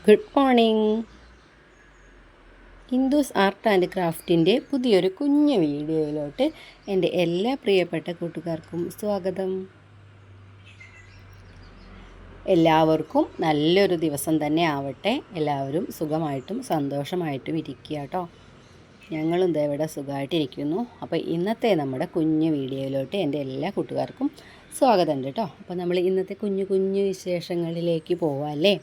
Good morning. Hindus art and ക്രാഫ്റ്റിൻ്റെ പുതിയൊരു കുഞ്ഞു വീഡിയോയിലോട്ട് എൻ്റെ എല്ലാ പ്രിയപ്പെട്ട കൂട്ടുകാർക്കും സ്വാഗതം. എല്ലാവർക്കും നല്ലൊരു ദിവസം തന്നെ ആവട്ടെ. എല്ലാവരും സുഖമായിട്ടും സന്തോഷമായിട്ടും ഇരിക്കുക കേട്ടോ. ഞങ്ങളും ദേ ഇവിടെ സുഖമായിട്ടിരിക്കുന്നു. അപ്പോൾ ഇന്നത്തെ നമ്മുടെ കുഞ്ഞു വീഡിയോയിലോട്ട് എൻ്റെ എല്ലാ കൂട്ടുകാർക്കും സ്വാഗതമുണ്ട് കേട്ടോ. അപ്പോൾ നമ്മൾ ഇന്നത്തെ കുഞ്ഞു കുഞ്ഞു വിശേഷങ്ങളിലേക്ക് പോവാമല്ലേ.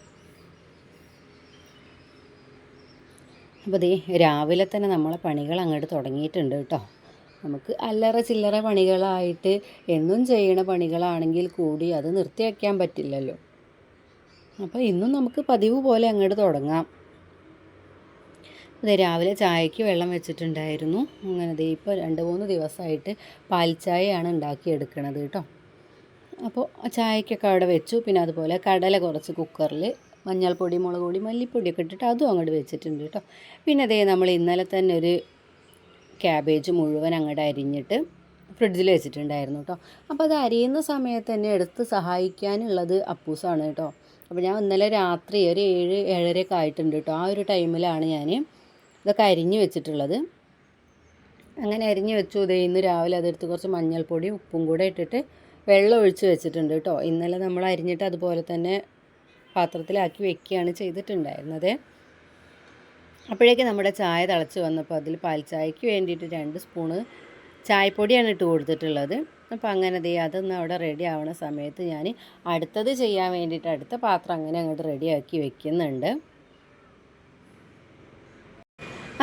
അപ്പോൾ ദേ രാവിലെ തന്നെ നമ്മളെ പണികൾ അങ്ങോട്ട് തുടങ്ങിയിട്ടുണ്ട് കേട്ടോ. നമുക്ക് അല്ലറ ചില്ലറ പണികളായിട്ട് എന്നും ചെയ്യണ പണികളാണെങ്കിൽ കൂടി അത് നിർത്തി വയ്ക്കാൻ പറ്റില്ലല്ലോ. അപ്പോൾ ഇന്നും നമുക്ക് പതിവ് പോലെ അങ്ങോട്ട് തുടങ്ങാം. അതെ, രാവിലെ ചായക്ക് വെള്ളം വെച്ചിട്ടുണ്ടായിരുന്നു. അങ്ങനെ ദേ ഇപ്പോൾ 2-3 ദിവസമായിട്ട് പാൽ ചായയാണ് ഉണ്ടാക്കിയെടുക്കണത് കേട്ടോ. അപ്പോൾ ചായക്കൊക്കെ അവിടെ വെച്ചു. പിന്നെ അതുപോലെ കടല കുറച്ച് കുക്കറിൽ മഞ്ഞൾപ്പൊടി, മുളക് പൊടി, മല്ലിപ്പൊടിയൊക്കെ ഇട്ടിട്ട് അതും അങ്ങോട്ട് വെച്ചിട്ടുണ്ട് കേട്ടോ. പിന്നെ അതേ നമ്മൾ ഇന്നലെ തന്നെ ഒരു ക്യാബേജ് മുഴുവൻ അങ്ങോട്ട് അരിഞ്ഞിട്ട് ഫ്രിഡ്ജിൽ വെച്ചിട്ടുണ്ടായിരുന്നു കേട്ടോ. അപ്പോൾ അത് അരിയുന്ന സമയത്ത് തന്നെ എടുത്ത് സഹായിക്കാനുള്ളത് അപ്പൂസാണ് കേട്ടോ. അപ്പോൾ ഞാൻ ഇന്നലെ രാത്രി ഒരു 7-7:30 ആയിട്ടുണ്ട് കേട്ടോ. ആ ഒരു ടൈമിലാണ് ഞാൻ ഇതൊക്കെ അരിഞ്ഞ് വെച്ചിട്ടുള്ളത്. അങ്ങനെ അരിഞ്ഞ് വെച്ചു. ദേ ഇന്ന് രാവിലെ അതെടുത്ത് കുറച്ച് മഞ്ഞൾപ്പൊടിയും ഉപ്പും കൂടെ ഇട്ടിട്ട് വെള്ളം ഒഴിച്ച് വെച്ചിട്ടുണ്ട് കേട്ടോ. ഇന്നലെ നമ്മൾ അരിഞ്ഞിട്ട് അതുപോലെ തന്നെ പാത്രത്തിലാക്കി വെക്കുകയാണ് ചെയ്തിട്ടുണ്ടായിരുന്നത്. അപ്പോഴേക്കും നമ്മുടെ ചായ തിളച്ച് വന്നപ്പോൾ അതിൽ പാൽ ചായക്ക് വേണ്ടിയിട്ട് 2 സ്പൂണ് ചായപ്പൊടിയാണ് ഇട്ട് കൊടുത്തിട്ടുള്ളത്. അപ്പോൾ അങ്ങനെ ദേ അതൊന്ന് അവിടെ റെഡി ആവുന്ന സമയത്ത് ഞാൻ അടുത്തത് ചെയ്യാൻ വേണ്ടിയിട്ട് അടുത്ത പാത്രം അങ്ങനെ അങ്ങോട്ട് റെഡിയാക്കി വെക്കുന്നുണ്ട്.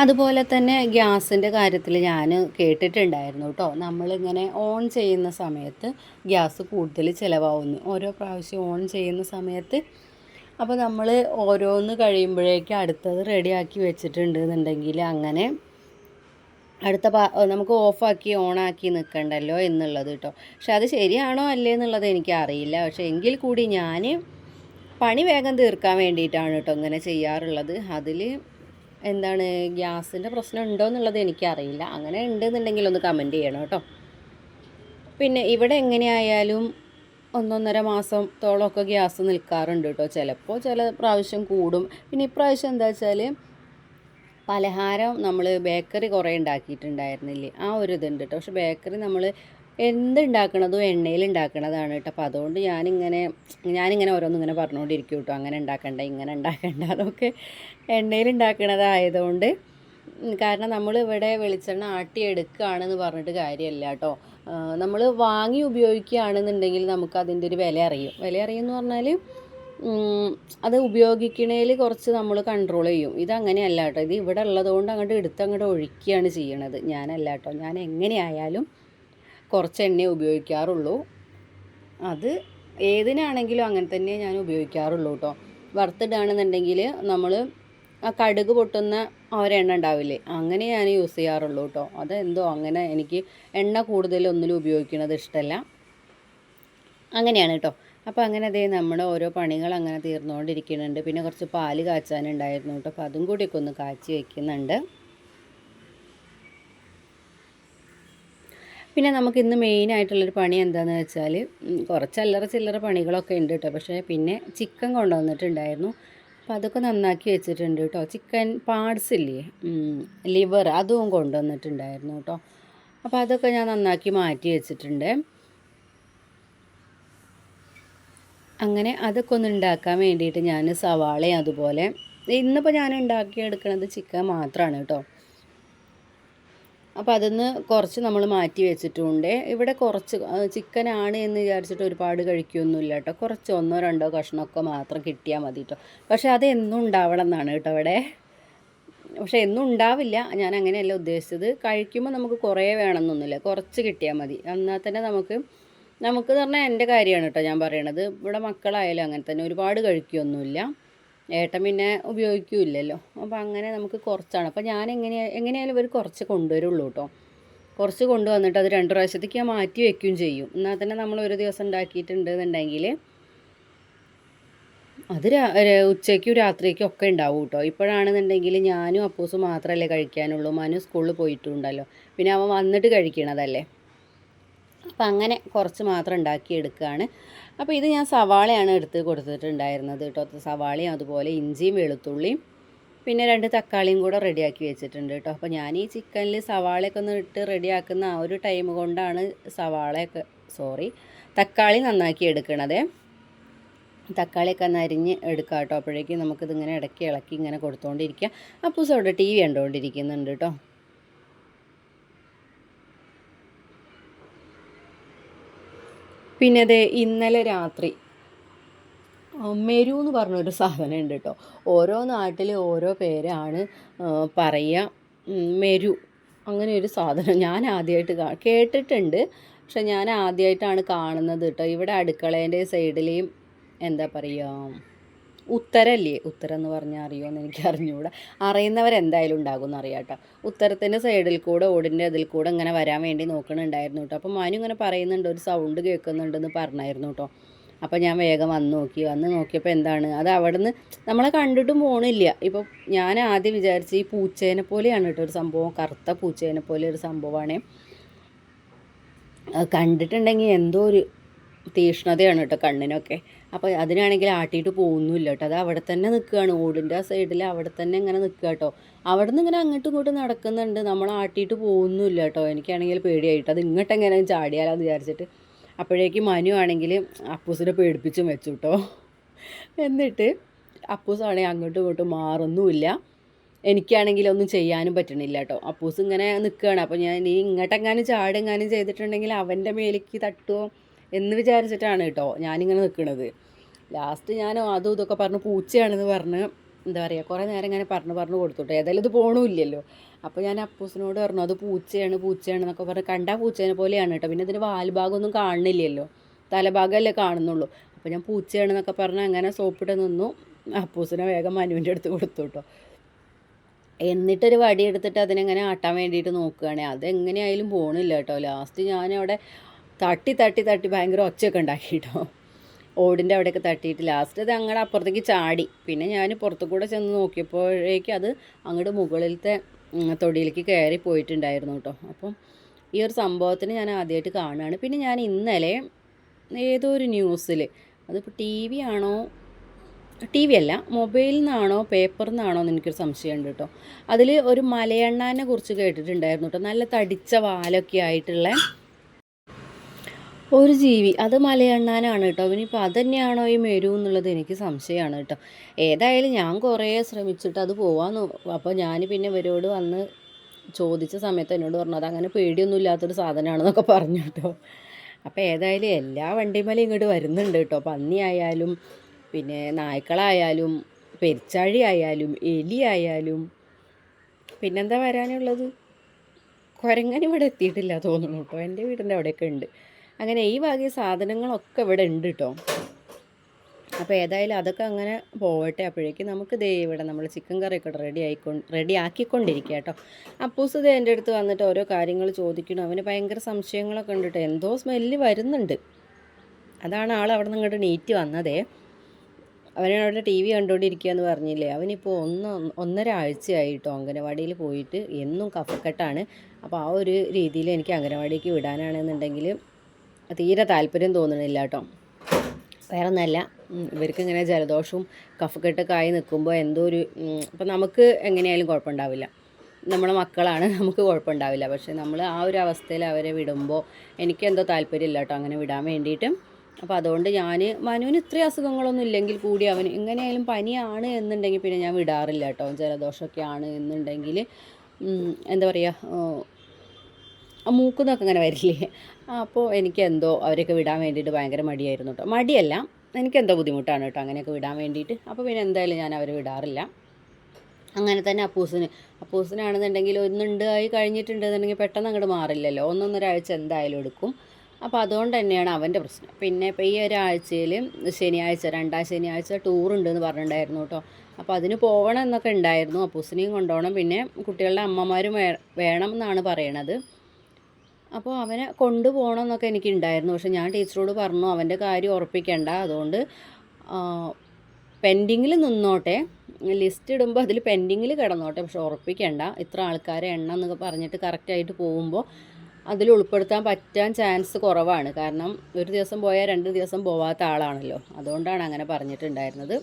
അതുപോലെ തന്നെ ഗ്യാസിൻ്റെ കാര്യത്തിൽ ഞാൻ കേട്ടിട്ടുണ്ടായിരുന്നു കേട്ടോ. നമ്മളിങ്ങനെ ഓൺ ചെയ്യുന്ന സമയത്ത് ഗ്യാസ് കൂടുതൽ ചിലവാകുന്നു ഓരോ പ്രാവശ്യം ഓൺ ചെയ്യുന്ന സമയത്ത്. അപ്പോൾ നമ്മൾ ഓരോന്ന് കഴിയുമ്പോഴേക്കും അടുത്തത് റെഡിയാക്കി വെച്ചിട്ടുണ്ട് എന്നുണ്ടെങ്കിൽ അങ്ങനെ അടുത്ത നമുക്ക് ഓഫാക്കി ഓണാക്കി നിൽക്കണ്ടല്ലോ എന്നുള്ളത് കേട്ടോ. പക്ഷെ അത് ശരിയാണോ അല്ലേ എന്നുള്ളത് എനിക്കറിയില്ല. പക്ഷേ എങ്കിൽ കൂടി ഞാൻ പണി വേഗം തീർക്കാൻ വേണ്ടിയിട്ടാണ് കേട്ടോ ഇങ്ങനെ ചെയ്യാറുള്ളത്. അതിൽ എന്താണ് ഗ്യാസിൻ്റെ പ്രശ്നം ഉണ്ടോ എന്നുള്ളത് എനിക്കറിയില്ല. അങ്ങനെ ഉണ്ടെന്നുണ്ടെങ്കിൽ ഒന്ന് കമൻറ്റ് ചെയ്യണം കേട്ടോ. പിന്നെ ഇവിടെ എങ്ങനെയായാലും 1-1.5 മാസത്തോളമൊക്കെ ഗ്യാസ് നിൽക്കാറുണ്ട് കേട്ടോ. ചിലപ്പോൾ ചില പ്രാവശ്യം കൂടും. പിന്നെ ഇപ്രാവശ്യം എന്താ വെച്ചാൽ പലഹാരം നമ്മൾ ബേക്കറി കുറേ ഉണ്ടാക്കിയിട്ടുണ്ടായിരുന്നില്ലേ, ആ ഒരു ഇതുണ്ട് കേട്ടോ. പക്ഷെ ബേക്കറി നമ്മൾ എന്തുണ്ടാക്കണതും എണ്ണയിൽ ഉണ്ടാക്കണതാണ് കേട്ടോ. അപ്പോൾ അതുകൊണ്ട് ഞാനിങ്ങനെ ഓരോന്നിങ്ങനെ പറഞ്ഞുകൊണ്ടിരിക്കും കേട്ടോ. അങ്ങനെ ഉണ്ടാക്കണ്ട ഇങ്ങനെ ഉണ്ടാക്കണ്ട, അതൊക്കെ എണ്ണയിൽ ഉണ്ടാക്കണതായതുകൊണ്ട്. കാരണം നമ്മൾ ഇവിടെ വെളിച്ചെണ്ണ ആട്ടിയെടുക്കുകയാണെന്ന് പറഞ്ഞിട്ട് കാര്യമല്ല കേട്ടോ. നമ്മൾ വാങ്ങി ഉപയോഗിക്കുകയാണെന്നുണ്ടെങ്കിൽ നമുക്ക് അതിൻ്റെ ഒരു വില അറിയുമെന്ന് പറഞ്ഞാൽ അത് ഉപയോഗിക്കണേൽ കുറച്ച് നമ്മൾ കൺട്രോൾ ചെയ്യും. ഇതങ്ങനെയല്ല കേട്ടോ. ഇത് ഇവിടെ ഉള്ളതുകൊണ്ട് അങ്ങോട്ട് ഒഴിക്കുകയാണ് ചെയ്യണത്. ഞാനല്ല കേട്ടോ. ഞാൻ എങ്ങനെയായാലും കുറച്ച് എണ്ണ ഉപയോഗിക്കാറുള്ളൂ. അത് ഏതിനാണെങ്കിലും അങ്ങനെ തന്നെ ഞാൻ ഉപയോഗിക്കാറുള്ളൂ കേട്ടോ. വറുത്തിടുകയാണെന്നുണ്ടെങ്കിൽ നമ്മൾ ആ കടുക് പൊട്ടുന്ന ഒരെണ്ണ ഉണ്ടാവില്ലേ, അങ്ങനെ ഞാൻ യൂസ് ചെയ്യാറുള്ളൂ കേട്ടോ. അതെന്തോ അങ്ങനെ എനിക്ക് എണ്ണ കൂടുതലൊന്നിലും ഉപയോഗിക്കുന്നത് ഇഷ്ടമല്ല. അങ്ങനെയാണ് കേട്ടോ. അപ്പോൾ അങ്ങനെ അതേ നമ്മുടെ ഓരോ പണികൾ അങ്ങനെ തീർന്നുകൊണ്ടിരിക്കുന്നുണ്ട്. പിന്നെ കുറച്ച് പാല് കാച്ചാനുണ്ടായിരുന്നു കേട്ടോ. അപ്പോൾ അതും കൂടിയൊക്കെ ഒന്ന് കാച്ചി വയ്ക്കുന്നുണ്ട്. പിന്നെ നമുക്ക് ഇന്ന് മെയിനായിട്ടുള്ളൊരു പണി എന്താണെന്ന് വെച്ചാൽ കുറച്ച് അല്ലറ ചില്ലറ പണികളൊക്കെ ഉണ്ട് കേട്ടോ. പക്ഷേ പിന്നെ ചിക്കൻ കൊണ്ടുവന്നിട്ടുണ്ടായിരുന്നു. അപ്പോൾ അതൊക്കെ നന്നാക്കി വെച്ചിട്ടുണ്ട് കേട്ടോ. ചിക്കൻ പാർട്സ് ഇല്ലേ, ലിവർ, അതും കൊണ്ടുവന്നിട്ടുണ്ടായിരുന്നു കേട്ടോ. അപ്പോൾ അതൊക്കെ ഞാൻ നന്നാക്കി മാറ്റി വെച്ചിട്ടുണ്ട്. അങ്ങനെ അതൊക്കെ ഒന്ന് ഉണ്ടാക്കാൻ വേണ്ടിയിട്ട് ഞാൻ സവാളയും അതുപോലെ ഇന്നിപ്പോൾ ഞാൻ ഉണ്ടാക്കിയെടുക്കുന്നത് ചിക്കൻ മാത്രമാണ് കേട്ടോ. അപ്പോൾ അതിന്ന് കുറച്ച് നമ്മൾ മാറ്റി വെച്ചിട്ടുണ്ട്. ഇവിടെ കുറച്ച് ചിക്കനാണ് എന്ന് വിചാരിച്ചിട്ട് ഒരുപാട് കഴിക്കുകയൊന്നുമില്ല കേട്ടോ. കുറച്ച് 1-2 കഷ്ണമൊക്കെ മാത്രം കിട്ടിയാൽ മതി കേട്ടോ. പക്ഷേ അത് എന്നും ഉണ്ടാവണം എന്നാണ് കേട്ടോ ഇവിടെ. പക്ഷേ എന്നും ഉണ്ടാവില്ല, ഞാൻ അങ്ങനെയല്ല ഉദ്ദേശിച്ചത്. കഴിക്കുമ്പോൾ നമുക്ക് കുറേ വേണമെന്നൊന്നുമില്ല, കുറച്ച് കിട്ടിയാൽ മതി. എന്നാൽ തന്നെ നമുക്ക് പറഞ്ഞാൽ എൻ്റെ കാര്യമാണ് കേട്ടോ ഞാൻ പറയണത്. ഇവിടെ മക്കളായാലും അങ്ങനെ തന്നെ ഒരുപാട് കഴിക്കുകയൊന്നുമില്ല. ഏട്ടൻ പിന്നെ ഉപയോഗിക്കില്ലല്ലോ. അപ്പോൾ അങ്ങനെ നമുക്ക് കുറച്ചാണ്. അപ്പോൾ ഞാൻ എങ്ങനെയായാലും ഇവർ കുറച്ച് കൊണ്ടുവരുള്ളൂ കേട്ടോ. കുറച്ച് കൊണ്ടുവന്നിട്ട് അത് 2 പ്രാവശ്യത്തേക്ക് ഞാൻ മാറ്റി വയ്ക്കുകയും ചെയ്യും. എന്നാൽ തന്നെ നമ്മൾ ഒരു ദിവസം ഉണ്ടാക്കിയിട്ടുണ്ടെന്നുണ്ടെങ്കിൽ അത് ഉച്ചയ്ക്കും രാത്രിക്കും ഒക്കെ ഉണ്ടാവും കേട്ടോ. ഇപ്പോഴാണെന്നുണ്ടെങ്കിൽ ഞാനും അപ്പൂസും മാത്രമല്ലേ കഴിക്കാനുള്ളൂ. മനു സ്കൂളിൽ പോയിട്ടുണ്ടല്ലോ. പിന്നെ അവൻ വന്നിട്ട് കഴിക്കണതല്ലേ. അപ്പം അങ്ങനെ കുറച്ച് മാത്രം ഉണ്ടാക്കിയെടുക്കുകയാണ്. അപ്പോൾ ഇത് ഞാൻ സവാളയാണ് എടുത്ത് കൊടുത്തിട്ടുണ്ടായിരുന്നത് കേട്ടോ. സവാളയും അതുപോലെ ഇഞ്ചിയും വെളുത്തുള്ളിയും പിന്നെ 2 തക്കാളിയും കൂടെ റെഡിയാക്കി വെച്ചിട്ടുണ്ട് കേട്ടോ. അപ്പോൾ ഞാൻ ഈ ചിക്കനിൽ സവാളയൊക്കെ ഒന്ന് ഇട്ട് റെഡിയാക്കുന്ന ആ ഒരു ടൈം കൊണ്ടാണ് തക്കാളി നന്നാക്കി എടുക്കണത്. തക്കാളിയൊക്കെ ഒന്ന് അരിഞ്ഞ് എടുക്കാം കേട്ടോ. അപ്പോഴേക്കും നമുക്കിതിങ്ങനെ ഇടയ്ക്ക് ഇളക്കി ഇങ്ങനെ കൊടുത്തുകൊണ്ടിരിക്കുക. അപ്പൂസ് അവിടെ TV കണ്ടുകൊണ്ടിരിക്കുന്നുണ്ട് കേട്ടോ. പിന്നെ അതെ, ഇന്നലെ രാത്രി മെരു എന്ന് പറഞ്ഞൊരു സാധനം ഉണ്ട് കേട്ടോ. ഓരോ നാട്ടിൽ ഓരോ പേരാണ് പറയുക. മെരു അങ്ങനെ ഒരു സാധനം ഞാൻ ആദ്യമായിട്ട് കേട്ടിട്ടുണ്ട്, പക്ഷെ ഞാൻ ആദ്യമായിട്ടാണ് കാണുന്നത് കേട്ടോ. ഇവിടെ അടുക്കളേൻ്റെ സൈഡിലെയും എന്താ പറയുക, ഉത്തരല്ലേ, ഉത്തരം എന്ന് പറഞ്ഞാൽ അറിയുമോയെന്ന് എനിക്ക് അറിഞ്ഞുകൂടാ. അറിയുന്നവരെന്തായാലും ഉണ്ടാകും എന്നറിയാം കേട്ടോ. ഉത്തരത്തിൻ്റെ സൈഡിൽ കൂടെ ഓടിൻ്റെ അതിൽ കൂടെ ഇങ്ങനെ വരാൻ വേണ്ടി നോക്കണുണ്ടായിരുന്നു കേട്ടോ. അപ്പോൾ മനു ഇങ്ങനെ പറയുന്നുണ്ട്, ഒരു സൗണ്ട് കേൾക്കുന്നുണ്ടെന്ന് പറഞ്ഞായിരുന്നു കേട്ടോ. അപ്പോൾ ഞാൻ വേഗം വന്ന് നോക്കിയപ്പോൾ എന്താണ് അത്, അവിടെ നിന്ന് നമ്മളെ കണ്ടിട്ടും പോണില്ല. ഇപ്പോൾ ഞാൻ ആദ്യം വിചാരിച്ച് ഈ പൂച്ചേനെ പോലെയാണ് കേട്ടോ ഒരു സംഭവം, കറുത്ത പൂച്ചേനെ പോലെ ഒരു സംഭവമാണ്. കണ്ടിട്ടുണ്ടെങ്കിൽ എന്തോ ഒരു തീഷ്ണതയാണ് കേട്ടോ കണ്ണിനൊക്കെ. അപ്പോൾ അതിനാണെങ്കിൽ ആട്ടിയിട്ട് പോകുന്നില്ല കേട്ടോ. അത് അവിടെ തന്നെ നിൽക്കുകയാണ്, ഓടിൻ്റെ ആ സൈഡിൽ അവിടെ തന്നെ ഇങ്ങനെ നിൽക്കുക കേട്ടോ. അവിടെ നിന്ന് ഇങ്ങനെ അങ്ങോട്ടും ഇങ്ങോട്ടും നടക്കുന്നുണ്ട്, നമ്മൾ ആട്ടിയിട്ട് പോകുന്നില്ല കേട്ടോ. എനിക്കാണെങ്കിൽ പേടിയായിട്ട് അത് ഇങ്ങോട്ടെങ്ങനെ ചാടിയാലാന്ന് വിചാരിച്ചിട്ട്. അപ്പോഴേക്കും മനു ആണെങ്കിൽ അപ്പൂസിനെ പേടിപ്പിച്ചും വെച്ചു കേട്ടോ. എന്നിട്ട് അപ്പൂസാണെങ്കിൽ അങ്ങോട്ടും ഇങ്ങോട്ടും മാറുന്നുമില്ല. എനിക്കാണെങ്കിൽ ഒന്നും ചെയ്യാനും പറ്റണില്ല കേട്ടോ. അപ്പൂസ് ഇങ്ങനെ നിൽക്കുകയാണ്. അപ്പോൾ ഞാൻ ഈ ഇങ്ങോട്ടെങ്ങാനും ചാടെങ്ങാനും ചെയ്തിട്ടുണ്ടെങ്കിൽ അവൻ്റെ മേലേക്ക് തട്ടുമോ എന്ന് വിചാരിച്ചിട്ടാണ് കേട്ടോ ഞാനിങ്ങനെ നിൽക്കുന്നത്. ലാസ്റ്റ് ഞാൻ അതും ഇതൊക്കെ പറഞ്ഞ് പൂച്ചയാണെന്ന് പറഞ്ഞ് എന്താ പറയുക കുറേ നേരം ഇങ്ങനെ പറഞ്ഞു കൊടുത്തോട്ടെ. ഏതായാലും ഇത് പോകണമില്ലല്ലോ. അപ്പോൾ ഞാൻ അപ്പൂസിനോട് പറഞ്ഞു അത് പൂച്ചയാണെന്നൊക്കെ പറഞ്ഞ്, കണ്ടാൽ പൂച്ചേനെ പോലെയാണ് കേട്ടോ. പിന്നെ ഇതിൻ്റെ വാൽഭാഗമൊന്നും കാണുന്നില്ലല്ലോ, തലഭാഗമല്ലേ കാണുന്നുള്ളൂ. അപ്പോൾ ഞാൻ പൂച്ചയാണെന്നൊക്കെ പറഞ്ഞ് അങ്ങനെ സോപ്പിട്ട് നിന്നു. അപ്പൂസിനെ വേഗം മനുവിൻ്റെ അടുത്ത് കൊടുത്തു കേട്ടോ. എന്നിട്ടൊരു വടി എടുത്തിട്ട് അതിനെങ്ങനെ ആട്ടാൻ വേണ്ടിയിട്ട് നോക്കുകയാണ്. അതെങ്ങനെയായാലും പോകണില്ല കേട്ടോ. ലാസ്റ്റ് ഞാനവിടെ തട്ടി ഭയങ്കര ഒച്ചയൊക്കെ ഉണ്ടാക്കി കേട്ടോ. ഓടിൻ്റെ അവിടെയൊക്കെ തട്ടിയിട്ട് ലാസ്റ്റ് അത് അങ്ങോട്ട് അപ്പുറത്തേക്ക് ചാടി. പിന്നെ ഞാൻ പുറത്തു കൂടെ ചെന്ന് നോക്കിയപ്പോഴേക്കും അത് അങ്ങോട്ട് മുകളിലത്തെ തൊടിയിലേക്ക് കയറി പോയിട്ടുണ്ടായിരുന്നു കേട്ടോ. അപ്പം ഈ ഒരു സംഭവത്തിന് ഞാൻ ആദ്യമായിട്ട് കാണുകയാണ്. പിന്നെ ഞാൻ ഇന്നലെ ഏതോ ഒരു ന്യൂസിൽ, അതിപ്പോൾ ടി വി അല്ല, മൊബൈലിൽ നിന്നാണോ പേപ്പറിൽ നിന്നാണോ എന്ന് എനിക്കൊരു സംശയമുണ്ട് കേട്ടോ. അതിൽ ഒരു മലയണ്ണാനെ കുറിച്ച് കേട്ടിട്ടുണ്ടായിരുന്നു കേട്ടോ. നല്ല തടിച്ച വാലൊക്കെ ആയിട്ടുള്ള ഒരു ജീവി, അത് മലയണ്ണാനാണ് കേട്ടോ. അവനിപ്പോൾ അതുതന്നെയാണോ ഈ മെരു എന്നുള്ളത് എനിക്ക് സംശയമാണ് കേട്ടോ. ഏതായാലും ഞാൻ കുറേ ശ്രമിച്ചിട്ട് അത് പോവാന്ന്. അപ്പോൾ ഞാൻ പിന്നെ ഇവരോട് വന്ന് ചോദിച്ച സമയത്ത് എന്നോട് പറഞ്ഞു അത് അങ്ങനെ പേടിയൊന്നും ഇല്ലാത്തൊരു സാധനമാണെന്നൊക്കെ പറഞ്ഞു കേട്ടോ. അപ്പോൾ ഏതായാലും എല്ലാ വണ്ടിമേലും ഇങ്ങോട്ട് വരുന്നുണ്ട് കേട്ടോ. പന്നി ആയാലും പിന്നെ നായ്ക്കളായാലും പെരിച്ചാഴി ആയാലും എലി ആയാലും പിന്നെന്താ വരാനുള്ളത്, കുരങ്ങൻ ഇവിടെ എത്തിയിട്ടില്ല തോന്നുന്നു കേട്ടോ. എൻ്റെ വീടിൻ്റെ അവിടെയൊക്കെ ഉണ്ട്. അങ്ങനെ ഈ വക സാധനങ്ങളൊക്കെ ഇവിടെ ഉണ്ട് കേട്ടോ. അപ്പോൾ ഏതായാലും അതൊക്കെ അങ്ങനെ പോവട്ടെ. അപ്പോഴേക്കും നമുക്ക് ദേ ഇവിടെ നമ്മൾ ചിക്കൻ കറിയൊക്കെ റെഡി ആക്കിക്കൊണ്ടിരിക്കുക കേട്ടോ. അപ്പൂസ് ദേ എൻ്റെ അടുത്ത് വന്നിട്ട് ഓരോ കാര്യങ്ങൾ ചോദിക്കണം. അവന് ഭയങ്കര സംശയങ്ങളൊക്കെ ഉണ്ട് കേട്ടോ. എന്തോ സ്മെല്ല് വരുന്നുണ്ട്. അതാണ് ആൾ അവിടെ നിന്ന് ഇങ്ങോട്ട് നീറ്റ് വന്നതേ. അവനവിടെ TV കണ്ടുകൊണ്ടിരിക്കുക എന്ന് പറഞ്ഞില്ലേ. അവനിപ്പോൾ 1.5 ആഴ്ചയായി കേട്ടോ അംഗനവാടിയിൽ പോയിട്ട്. എന്നും കഫക്കെട്ടാണ്. അപ്പോൾ ആ ഒരു രീതിയിൽ എനിക്ക് അംഗനവാടിക്ക് വിടാനാണെന്നുണ്ടെങ്കിൽ തീരെ താല്പര്യം തോന്നണില്ല കേട്ടോ. വേറെ ഒന്നല്ല, ഇവർക്ക് ഇങ്ങനെ ജലദോഷവും കഫക്കെട്ടൊക്കെ ആയി നിൽക്കുമ്പോൾ എന്തോ ഒരു ഇപ്പം നമുക്ക് എങ്ങനെയായാലും കുഴപ്പമുണ്ടാവില്ല, നമ്മളെ മക്കളാണ്, നമുക്ക് കുഴപ്പമുണ്ടാവില്ല. പക്ഷേ നമ്മൾ ആ ഒരു അവസ്ഥയിൽ അവരെ വിടുമ്പോൾ എനിക്കെന്തോ താല്പര്യമില്ല കേട്ടോ അങ്ങനെ വിടാൻ വേണ്ടിയിട്ട്. അപ്പോൾ അതുകൊണ്ട് ഞാൻ മനുവിന് ഇത്രയും അസുഖങ്ങളൊന്നും ഇല്ലെങ്കിൽ കൂടി അവന് എങ്ങനെയായാലും പനിയാണ് എന്നുണ്ടെങ്കിൽ പിന്നെ ഞാൻ വിടാറില്ല കേട്ടോ. ജലദോഷമൊക്കെ ആണ് എന്നുണ്ടെങ്കിൽ എന്താ പറയുക, മൂക്കുന്നൊക്കെ അങ്ങനെ വരില്ലേ. അപ്പോൾ എനിക്കെന്തോ അവരൊക്കെ വിടാൻ വേണ്ടിയിട്ട് ഭയങ്കര മടിയായിരുന്നു കേട്ടോ. മടിയല്ല, എനിക്കെന്തോ ബുദ്ധിമുട്ടാണ് കേട്ടോ അങ്ങനെയൊക്കെ വിടാൻ വേണ്ടിയിട്ട്. അപ്പോൾ പിന്നെ എന്തായാലും ഞാൻ അവരെ വിടാറില്ല. അങ്ങനെ തന്നെ അപ്പൂസിനാണെന്നുണ്ടെങ്കിൽ ഒന്നുണ്ടായി കഴിഞ്ഞിട്ടുണ്ടെന്നുണ്ടെങ്കിൽ പെട്ടെന്ന് അങ്ങോട്ട് മാറില്ലല്ലോ, 1.5 ആഴ്ച എന്തായാലും എടുക്കും. അപ്പോൾ അതുകൊണ്ട് തന്നെയാണ് അവൻ്റെ പ്രശ്നം. പിന്നെ ഇപ്പോൾ ഈ ഒരാഴ്ചയിൽ ശനിയാഴ്ച 2ാം ശനിയാഴ്ച ടൂറുണ്ടെന്ന് പറഞ്ഞിട്ടുണ്ടായിരുന്നു കേട്ടോ. അപ്പോൾ അതിന് പോകണം എന്നൊക്കെ ഉണ്ടായിരുന്നു. അപ്പൂസിനെയും കൊണ്ടുപോകണം, പിന്നെ കുട്ടികളുടെ അമ്മമാരും വേണം എന്നാണ് പറയണത്. അപ്പോൾ അവനെ കൊണ്ടുപോകണം എന്നൊക്കെ എനിക്കുണ്ടായിരുന്നു. പക്ഷേ ഞാൻ ടീച്ചറോട് പറഞ്ഞു അവൻ്റെ കാര്യം ഉറപ്പിക്കേണ്ട, അതുകൊണ്ട് പെൻഡിങ്ങിൽ നിന്നോട്ടെ, ലിസ്റ്റ് ഇടുമ്പോൾ അതിൽ പെൻഡിങ്ങിൽ കിടന്നോട്ടെ, പക്ഷെ ഉറപ്പിക്കേണ്ട. ഇത്ര ആൾക്കാരെ എണ്ണം എന്നൊക്കെ പറഞ്ഞിട്ട് കറക്റ്റായിട്ട് പോകുമ്പോൾ അതിൽ ഉൾപ്പെടുത്താൻ പറ്റാൻ ചാൻസ് കുറവാണ്. കാരണം ഒരു ദിവസം പോയാൽ 2 ദിവസം പോവാത്ത ആളാണല്ലോ. അതുകൊണ്ടാണ് അങ്ങനെ പറഞ്ഞിട്ടുണ്ടായിരുന്നത്.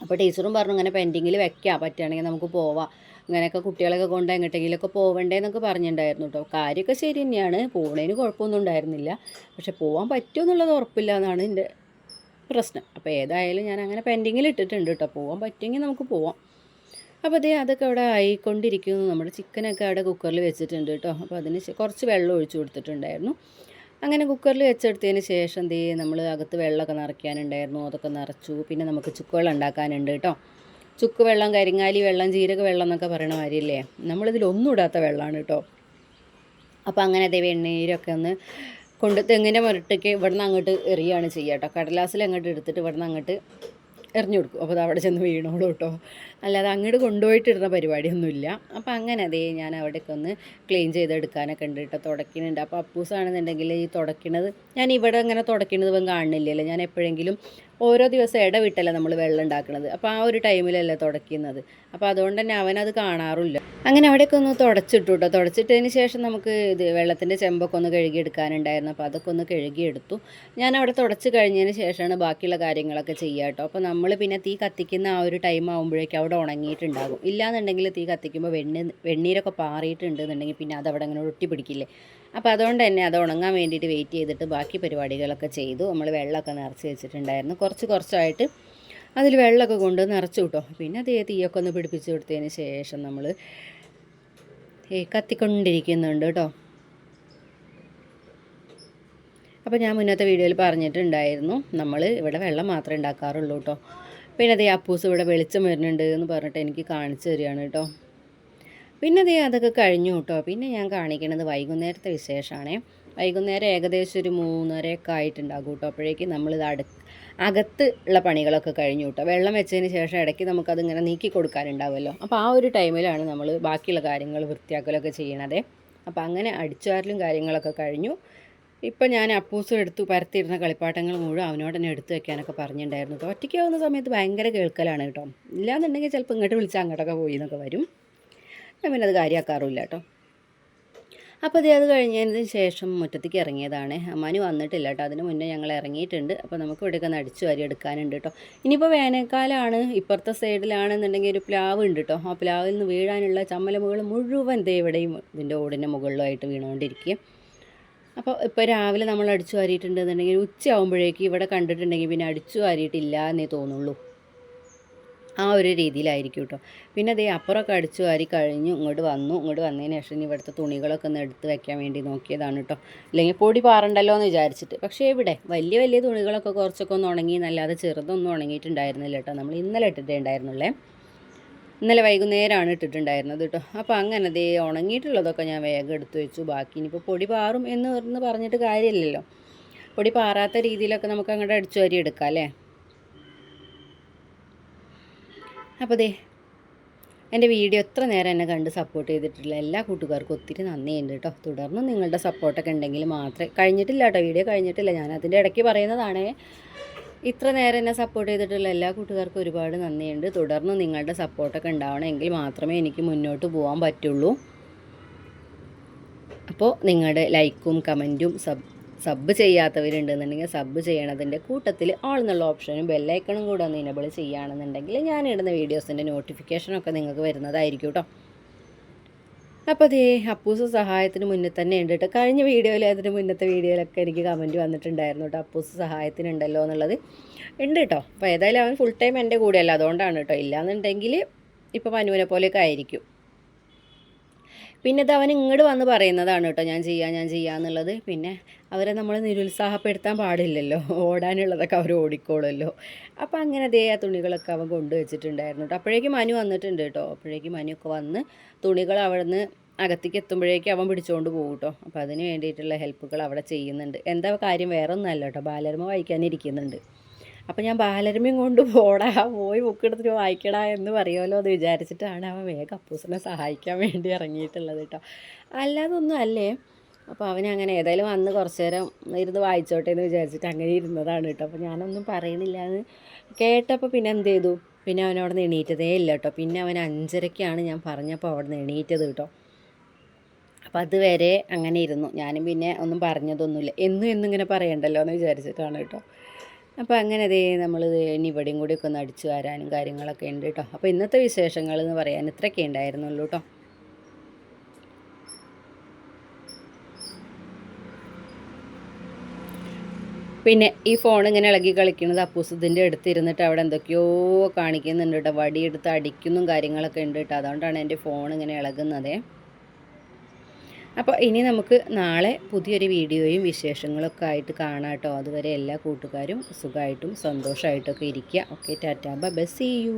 അപ്പോൾ ടീച്ചറും പറഞ്ഞു ഇങ്ങനെ പെൻഡിങ്ങിൽ വെക്കാം, പറ്റുകയാണെങ്കിൽ നമുക്ക് പോവാം, ഇങ്ങനെയൊക്കെ കുട്ടികളൊക്കെ കൊണ്ട് എങ്ങോട്ടെങ്കിലുമൊക്കെ പോവണ്ടേന്നൊക്കെ പറഞ്ഞിട്ടുണ്ടായിരുന്നു കേട്ടോ. കാര്യമൊക്കെ ശരി തന്നെയാണ്, പോകുന്നതിന് കുഴപ്പമൊന്നും ഉണ്ടായിരുന്നില്ല. പക്ഷെ പോകാൻ പറ്റുമോ എന്നുള്ളത് ഉറപ്പില്ല എന്നാണ് എൻ്റെ പ്രശ്നം. അപ്പോൾ ഏതായാലും ഞാൻ അങ്ങനെ പെൻഡിങ്ങിൽ ഇട്ടിട്ടുണ്ട് കേട്ടോ. പോകാൻ പറ്റുമെങ്കിൽ നമുക്ക് പോവാം. അപ്പോൾ അതൊക്കെ അവിടെ ആയിക്കൊണ്ടിരിക്കുന്നു. നമ്മുടെ ചിക്കനൊക്കെ അവിടെ കുക്കറിൽ വെച്ചിട്ടുണ്ട് കേട്ടോ. അപ്പോൾ അതിന് കുറച്ച് വെള്ളം ഒഴിച്ചു കൊടുത്തിട്ടുണ്ടായിരുന്നു. അങ്ങനെ കുക്കറിൽ വെച്ചെടുത്തതിന് ശേഷം നമ്മൾ അകത്ത് വെള്ളമൊക്കെ നിറയ്ക്കാനുണ്ടായിരുന്നു, അതൊക്കെ നിറച്ചു. പിന്നെ നമുക്ക് ചുക്കുവെള്ളം ഉണ്ടാക്കാനുണ്ട് കേട്ടോ. ചുക്ക് വെള്ളം, കരിങ്ങാലി വെള്ളം, ജീരക വെള്ളം എന്നൊക്കെ പറയണ മാതിരിയല്ലേ, നമ്മളിതിലൊന്നും ഇടാത്ത വെള്ളമാണ് കേട്ടോ. അപ്പോൾ അങ്ങനെ വെണ്ണീരൊക്കെ ഒന്ന് കൊണ്ട് തെങ്ങിൻ്റെ മുരട്ടയ്ക്ക് ഇവിടുന്ന് അങ്ങോട്ട് എറിയാണ് ചെയ്യുക കേട്ടോ. കടലാസിൽ അങ്ങോട്ട് എടുത്തിട്ട് ഇവിടുന്ന് അങ്ങോട്ട് എറിഞ്ഞു കൊടുക്കും. അപ്പോൾ അത് അവിടെ ചെന്ന് വീണോളൂ കേട്ടോ. അല്ലാതെ അങ്ങോട്ട് കൊണ്ടുപോയിട്ടിടുന്ന പരിപാടിയൊന്നുമില്ല. അപ്പോൾ അങ്ങനെ ഞാൻ അവിടെയൊക്കെ ഒന്ന് ക്ലീൻ ചെയ്തെടുക്കാനൊക്കെ ഉണ്ട് കേട്ടോ. തുടയ്ക്കുന്നുണ്ട്. അപ്പോൾ അപ്പൂസാണെന്നുണ്ടെങ്കിൽ ഈ തുടയ്ക്കണത് ഞാൻ ഇവിടെ അങ്ങനെ തുടയ്ക്കണത് ഇവൻ കാണുന്നില്ലല്ലോ. ഞാൻ എപ്പോഴെങ്കിലും ഓരോ ദിവസം ഇടവിട്ടല്ല നമ്മൾ വെള്ളം ഉണ്ടാക്കുന്നത്. അപ്പോൾ ആ ഒരു ടൈമിലല്ലേ തുടയ്ക്കുന്നത്. അപ്പോൾ അതുകൊണ്ട് തന്നെ അവനത് കാണാറില്ല. അങ്ങനെ അവിടെയൊക്കെ ഒന്ന് തുടച്ചിട്ടു കേട്ടോ. തുടച്ചിട്ടതിന് ശേഷം നമുക്ക് വെള്ളത്തിൻ്റെ ചെമ്പൊക്കെ ഒന്ന് കഴുകിയെടുക്കാനുണ്ടായിരുന്നു. അപ്പോൾ അതൊക്കെ ഒന്ന് കഴുകിയെടുത്തു. ഞാൻ അവിടെ തുടച്ച് കഴിഞ്ഞതിന് ശേഷമാണ് ബാക്കിയുള്ള കാര്യങ്ങളൊക്കെ ചെയ്യുക കേട്ടോ. അപ്പോൾ നമ്മൾ പിന്നെ തീ കത്തിക്കുന്ന ആ ഒരു ടൈം ആകുമ്പോഴേക്കും അവിടെ ഉണങ്ങിയിട്ടുണ്ടാകും. ഇല്ലാന്നുണ്ടെങ്കിൽ തീ കത്തിക്കുമ്പോൾ വെണ്ണീരൊക്കെ പാറിയിട്ടുണ്ടെന്നുണ്ടെങ്കിൽ പിന്നെ അതവിടെ അങ്ങനെ ഒട്ടി പിടിക്കില്ലേ. അപ്പോൾ അതുകൊണ്ട് തന്നെ അത് ഉണങ്ങാൻ വേണ്ടിയിട്ട് വെയിറ്റ് ചെയ്തിട്ട് ബാക്കി പരിപാടികളൊക്കെ ചെയ്തു. നമ്മൾ വെള്ളമൊക്കെ നിറച്ച് വെച്ചിട്ടുണ്ടായിരുന്നു. കുറച്ചായിട്ട് അതിൽ വെള്ളമൊക്കെ കൊണ്ട് നിറച്ചു കേട്ടോ. പിന്നെ തീയൊക്കെ ഒന്ന് പിടിപ്പിച്ച് കൊടുത്തതിന് ശേഷം നമ്മൾ കത്തിക്കൊണ്ടിരിക്കുന്നുണ്ട് കേട്ടോ. അപ്പോൾ ഞാൻ മുന്നത്തെ വീഡിയോയിൽ പറഞ്ഞിട്ടുണ്ടായിരുന്നു നമ്മൾ ഇവിടെ വെള്ളം മാത്രമേ ഉണ്ടാക്കാറുള്ളൂ കേട്ടോ. പിന്നെ അപ്പൂസ് ഇവിടെ വെളിച്ചം വരുന്നുണ്ട് എന്ന് പറഞ്ഞിട്ട് എനിക്ക് കാണിച്ചു തരികയാണ് കേട്ടോ. പിന്നെ അതൊക്കെ കഴിഞ്ഞു കേട്ടോ. പിന്നെ ഞാൻ കാണിക്കുന്നത് വൈകുന്നേരത്തെ വിശേഷമാണ്. വൈകുന്നേരം ഏകദേശം ഒരു 3:30 ആയിട്ടുണ്ടാകും കേട്ടോ. അപ്പോഴേക്കും നമ്മളിത് അകത്ത് ഉള്ള പണികളൊക്കെ കഴിഞ്ഞു കേട്ടോ. വെള്ളം വെച്ചതിന് ശേഷം ഇടയ്ക്ക് നമുക്കതിങ്ങനെ നീക്കി കൊടുക്കാനുണ്ടാവുമല്ലോ. അപ്പോൾ ആ ഒരു ടൈമിലാണ് നമ്മൾ ബാക്കിയുള്ള കാര്യങ്ങൾ വൃത്തിയാക്കലൊക്കെ ചെയ്യണത്. അപ്പോൾ അങ്ങനെ അടിച്ചുവാരലും കാര്യങ്ങളൊക്കെ കഴിഞ്ഞു. ഇപ്പം ഞാൻ അപ്പൂസ് എടുത്തു പരത്തിയിരുന്ന കളിപ്പാട്ടങ്ങൾ മുഴുവൻ അവനോട് തന്നെ എടുത്തു വെക്കാനൊക്കെ പറഞ്ഞിട്ടുണ്ടായിരുന്നു കേട്ടോ. ഒറ്റയ്ക്കാവുന്ന സമയത്ത് ഭയങ്കര കേൾക്കലാണ് കേട്ടോ. ഇല്ലാന്നുണ്ടെങ്കിൽ ചിലപ്പോൾ ഇങ്ങോട്ട് വിളിച്ചാൽ അങ്ങോട്ടൊക്കെ പോയി എന്നൊക്കെ വരും. ഞാൻ പിന്നെ അത് കാര്യമാക്കാറില്ല കേട്ടോ. അപ്പോൾ അത് കഴിഞ്ഞതിന് ശേഷം മുറ്റത്തേക്ക് ഇറങ്ങിയതാണ്. അമ്മാന് വന്നിട്ടില്ല കേട്ടോ. അതിന് മുന്നേ ഞങ്ങൾ ഇറങ്ങിയിട്ടുണ്ട്. അപ്പോൾ നമുക്ക് ഇവിടെയൊക്കെ ഒന്ന് അടിച്ചു വാരി എടുക്കാനുണ്ട് കേട്ടോ. ഇനിയിപ്പോൾ വേനൽക്കാലമാണ്. ഇപ്പുറത്തെ സൈഡിലാണെന്നുണ്ടെങ്കിൽ ഒരു പ്ലാവ് ഉണ്ട് കേട്ടോ. ആ പ്ലാവിൽ നിന്ന് വീഴാനുള്ള ചമ്മലമുകൾ മുഴുവൻ ഇവിടെയും ഇതിൻ്റെ ഓടിൻ്റെ മുകളിലുമായിട്ട് വീണുകൊണ്ടിരിക്കുക. അപ്പോൾ ഇപ്പോൾ രാവിലെ നമ്മൾ അടിച്ചു വാരിയിട്ടുണ്ടെന്നുണ്ടെങ്കിൽ ഉച്ചയാകുമ്പോഴേക്ക് ഇവിടെ കണ്ടിട്ടുണ്ടെങ്കിൽ പിന്നെ അടിച്ചു വാരിയിട്ടില്ല എന്നേ തോന്നുള്ളൂ. ആ ഒരു രീതിയിലായിരിക്കും കേട്ടോ. പിന്നെ അപ്പുറമൊക്കെ അടിച്ചു വാരി കഴിഞ്ഞു ഇങ്ങോട്ട് വന്നതിന് ശേഷം ഇവിടുത്തെ തുണികളൊക്കെ ഒന്ന് എടുത്ത് വെക്കാൻ വേണ്ടി നോക്കിയതാണ് കേട്ടോ. അല്ലെങ്കിൽ പൊടി പാറണ്ടല്ലോ എന്ന് വിചാരിച്ചിട്ട്. പക്ഷേ ഇവിടെ വലിയ തുണികളൊക്കെ കുറച്ചൊക്കെ ഒന്ന് ഉണങ്ങി, നല്ലാതെ ചെറുതൊന്നും ഉണങ്ങിയിട്ടുണ്ടായിരുന്നില്ല കേട്ടോ. നമ്മൾ ഇന്നലെ ഇട്ടിട്ടേ ഉണ്ടായിരുന്നുള്ളേ. ഇന്നലെ വൈകുന്നേരമാണ് ഇട്ടിട്ടുണ്ടായിരുന്നത് കേട്ടോ. അപ്പോൾ അങ്ങനെ ഉണങ്ങിയിട്ടുള്ളതൊക്കെ ഞാൻ വേഗം എടുത്തു വെച്ചു. ബാക്കി ഇനിയിപ്പോൾ പൊടി പാറും എന്ന് പറഞ്ഞിട്ട് കാര്യമില്ലല്ലോ. പൊടി പാറാത്ത രീതിയിലൊക്കെ നമുക്ക് അങ്ങോട്ട് അടിച്ചു വാരി എടുക്കാം അല്ലേ. അപ്പോൾ എൻ്റെ വീഡിയോ എത്ര നേരം എന്നെ കണ്ട് സപ്പോർട്ട് ചെയ്തിട്ടുള്ള എല്ലാ കൂട്ടുകാർക്കും ഒത്തിരി നന്ദിയുണ്ട് കേട്ടോ. തുടർന്നും നിങ്ങളുടെ സപ്പോർട്ടൊക്കെ ഉണ്ടെങ്കിൽ മാത്രമേ കഴിഞ്ഞിട്ടില്ല കേട്ടോ, വീഡിയോ കഴിഞ്ഞിട്ടില്ല, ഞാൻ അതിൻ്റെ ഇടയ്ക്ക് പറയുന്നതാണ്. ഇത്ര നേരം എന്നെ സപ്പോർട്ട് ചെയ്തിട്ടുള്ള എല്ലാ കൂട്ടുകാർക്കും ഒരുപാട് നന്ദിയുണ്ട്. തുടർന്നും നിങ്ങളുടെ സപ്പോർട്ടൊക്കെ ഉണ്ടാവണമെങ്കിൽ മാത്രമേ എനിക്ക് മുന്നോട്ട് പോകാൻ പറ്റുള്ളൂ. അപ്പോൾ നിങ്ങളുടെ ലൈക്കും കമൻറ്റും സബ് ചെയ്യാത്തവരുണ്ടെന്നുണ്ടെങ്കിൽ സബ് ചെയ്യണതിൻ്റെ കൂട്ടത്തിൽ ഓൾ എന്നുള്ള ഓപ്ഷനും ബെല്ലൈക്കണും കൂടെ ഒന്ന് ഇനബിൾ ചെയ്യുകയാണെന്നുണ്ടെങ്കിൽ ഞാനിടുന്ന വീഡിയോസിൻ്റെ നോട്ടിഫിക്കേഷനൊക്കെ നിങ്ങൾക്ക് വരുന്നതായിരിക്കും കേട്ടോ. അപ്പോൾ അപ്പൂസ് സഹായത്തിന് മുന്നേ തന്നെ ഉണ്ട് കേട്ടോ. കഴിഞ്ഞ വീഡിയോയിൽ അതിന് മുന്നത്തെ വീഡിയോയിലൊക്കെ എനിക്ക് കമൻറ്റ് വന്നിട്ടുണ്ടായിരുന്നു കേട്ടോ, അപ്പൂസ് സഹായത്തിനുണ്ടല്ലോ എന്നുള്ളത്. ഉണ്ട് കേട്ടോ. അപ്പോൾ ഏതായാലും അവൻ ഫുൾ ടൈം എൻ്റെ കൂടെയല്ല, അതുകൊണ്ടാണ് കേട്ടോ. ഇല്ലയെന്നുണ്ടെങ്കിൽ ഇപ്പോൾ മനുവിനെ പോലെയൊക്കെ ആയിരിക്കും. പിന്നെ അവൻ ഇങ്ങോട്ട് വന്ന് പറയുന്നതാണ് കേട്ടോ, ഞാൻ ചെയ്യാമെന്നുള്ളത്. പിന്നെ അവരെ നമ്മൾ നിരുത്സാഹപ്പെടുത്താൻ പാടില്ലല്ലോ, ഓടാനുള്ളതൊക്കെ അവർ ഓടിക്കോളുമല്ലോ. അപ്പോൾ അങ്ങനെ ആ തുണികളൊക്കെ അവൻ കൊണ്ടുവച്ചിട്ടുണ്ടായിരുന്നു കേട്ടോ. അപ്പോഴേക്കും മനു വന്നിട്ടുണ്ട് കേട്ടോ. അപ്പോഴേക്കും മനുവൊക്കെ വന്ന് തുണികൾ അവിടെ നിന്ന് അകത്തേക്ക് എത്തുമ്പോഴേക്കും അവൻ പിടിച്ചുകൊണ്ട് പോകും കേട്ടോ. അപ്പോൾ അതിന് വേണ്ടിയിട്ടുള്ള ഹെൽപ്പുകൾ അവിടെ ചെയ്യുന്നുണ്ട്. എന്താ കാര്യം വേറെ ഒന്നുമല്ല കേട്ടോ, ബാലരമ വായിക്കാനിരിക്കുന്നുണ്ട്. അപ്പോൾ ഞാൻ ബാലരമയും കൊണ്ട് പോയി ബുക്കെടുത്തിട്ട് വായിക്കടാ എന്ന് പറയുമല്ലോ എന്ന് വിചാരിച്ചിട്ടാണ് അവൻ വേഗം അപ്പൂസിനെ സഹായിക്കാൻ വേണ്ടി ഇറങ്ങിയിട്ടുള്ളത് കേട്ടോ. അല്ലാതൊന്നും അല്ലേ. അപ്പോൾ അവനങ്ങനെ ഏതായാലും വന്ന് കുറച്ച് നേരം ഇരുന്ന് വായിച്ചോട്ടെ എന്ന് വിചാരിച്ചിട്ട് അങ്ങനെ ഇരുന്നതാണ് കേട്ടോ. അപ്പോൾ ഞാനൊന്നും പറയണില്ല എന്ന് കേട്ടപ്പോൾ പിന്നെ എന്ത് ചെയ്തു, പിന്നെ അവനവിടെ നിന്ന് എണീറ്റതേ ഇല്ല കേട്ടോ. പിന്നെ അവൻ 5:30ക്കാണ് ഞാൻ പറഞ്ഞപ്പോൾ അവിടെ നിന്ന് എണീറ്റത് കേട്ടോ. അപ്പം അതുവരെ അങ്ങനെ ഇരുന്നു. ഞാനും പിന്നെ ഒന്നും പറഞ്ഞതൊന്നുമില്ല. എന്നും എന്നും ഇങ്ങനെ പറയണ്ടല്ലോ എന്ന് വിചാരിച്ചിട്ടാണ് കേട്ടോ. അപ്പോൾ അങ്ങനെ നമ്മൾ ഇനി ഇവിടെയും കൂടിയൊക്കെ ഒന്ന് അടിച്ചു വരാനും കാര്യങ്ങളൊക്കെ ഉണ്ട് കേട്ടോ. അപ്പോൾ ഇന്നത്തെ വിശേഷങ്ങൾ എന്ന് പറയാൻ ഇത്രയൊക്കെ ഉണ്ടായിരുന്നുള്ളൂ കേട്ടോ. പിന്നെ ഈ ഫോൺ ഇങ്ങനെ ഇളകി കളിക്കുന്നത് അപ്പൂസിൻ്റെ അടുത്ത് ഇരുന്നിട്ട് അവിടെ എന്തൊക്കെയോ കാണിക്കുന്നുണ്ട് കേട്ടോ. വടിയെടുത്ത് അടിക്കുന്നതും കാര്യങ്ങളൊക്കെ ഉണ്ട് കേട്ടോ. അതുകൊണ്ടാണ് എൻ്റെ ഫോൺ ഇങ്ങനെ ഇളകുന്നത്. അപ്പോൾ ഇനി നമുക്ക് നാളെ പുതിയൊരു വീഡിയോയും വിശേഷങ്ങളൊക്കെ ആയിട്ട് കാണാം കേട്ടോ. അതുവരെ എല്ലാ കൂട്ടുകാരും സുഖമായിട്ടും സന്തോഷമായിട്ടൊക്കെ ഇരിക്കുക. Okay, tata bye, see U.